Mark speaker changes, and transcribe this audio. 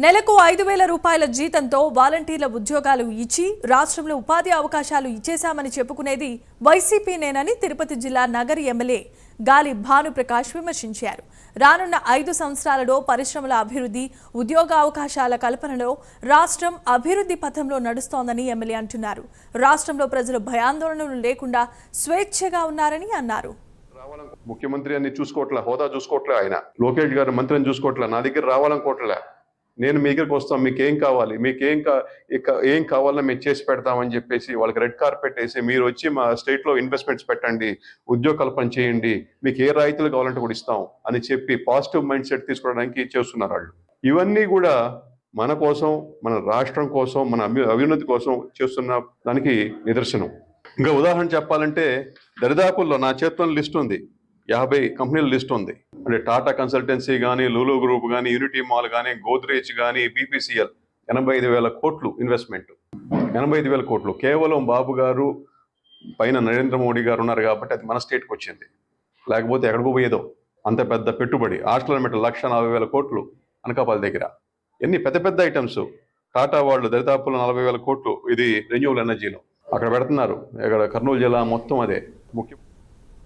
Speaker 1: నెలకు 5,000 రూపాయల జీతంతో వాలంటీర్ల ఉద్యోగాలు ఇచ్చి రాష్ట్రంలో ఉపాధి అవకాశాలు ఇచ్చేశామని చెప్పుకునేది వైసీపీనేనని తిరుపతి జిల్లా నగరి ఎమ్మెల్యే గాలి భానుప్రకాష్ విమర్శించారు. రానున్న 5 సంవత్సరాలలో పరిశ్రమల అభివృద్ధి, ఉద్యోగ అవకాశాల కల్పనలో రాష్ట్రం అభివృద్ధి పథంలో నడుస్తోందని ఎమ్మెల్యే అంటున్నారు. రాష్ట్రంలో ప్రజలు భయాందోళనలు లేకుండా స్వేచ్ఛగా ఉన్నారని అన్నారు.
Speaker 2: ముఖ్యమంత్రి అని చూసుకోవట్లే, హోదా చూసుకోవట్లే, ఆయన లోకేష్ గారు మంత్రిని చూసుకోవట్లే, నా దగ్గర రావాలనుకోవట్లే. నేను మీ దగ్గరికి వస్తాం, మీకేం కావాలి, ఏం కావాలో మేము చేసి పెడతామని చెప్పేసి వాళ్ళకి రెడ్ కార్పెట్ వేసి మీరు వచ్చి మా స్టేట్లో ఇన్వెస్ట్మెంట్స్ పెట్టండి, ఉద్యోగ కల్పన చేయండి, మీకు ఏ రాయితీలు కావాలంటే కూడా ఇస్తాం అని చెప్పి పాజిటివ్ మైండ్ సెట్ తీసుకోవడానికి చేస్తున్నారు వాళ్ళు. ఇవన్నీ కూడా మన కోసం, మన రాష్ట్రం కోసం, మన అభివృద్ధి కోసం చేస్తున్న దానికి నిదర్శనం. ఇంకా ఉదాహరణ చెప్పాలంటే దరిదాపుల్లో నా చేతిలో లిస్ట్ ఉంది, 50 కంపెనీల లిస్ట్ ఉంది. అంటే టాటా కన్సల్టెన్సీ కానీ, లూలు గ్రూప్ కానీ, యూనిటీ మాల్ కానీ, గోద్రేజ్ కానీ, బీపీసీఎల్ 85,000 కోట్లు ఇన్వెస్ట్మెంట్. 85,000 కోట్లు కేవలం బాబు గారు పైన నరేంద్ర మోడీ గారు ఉన్నారు కాబట్టి అది మన స్టేట్కి వచ్చింది, లేకపోతే ఎక్కడికో పోయేదో. అంత పెద్ద పెట్టుబడి ఆర్సిలర్మిట్టల్ 1,40,000 కోట్లు అనకాపల్లి దగ్గర. ఎన్ని పెద్ద పెద్ద ఐటమ్స్. టాటా వాళ్ళు దరిదాపుల్లో 40,000 కోట్లు ఇది రెన్యూవల్ ఎనర్జీలో అక్కడ పెడుతున్నారు. ఇక్కడ కర్నూలు జిల్లా మొత్తం అదే ముఖ్యం.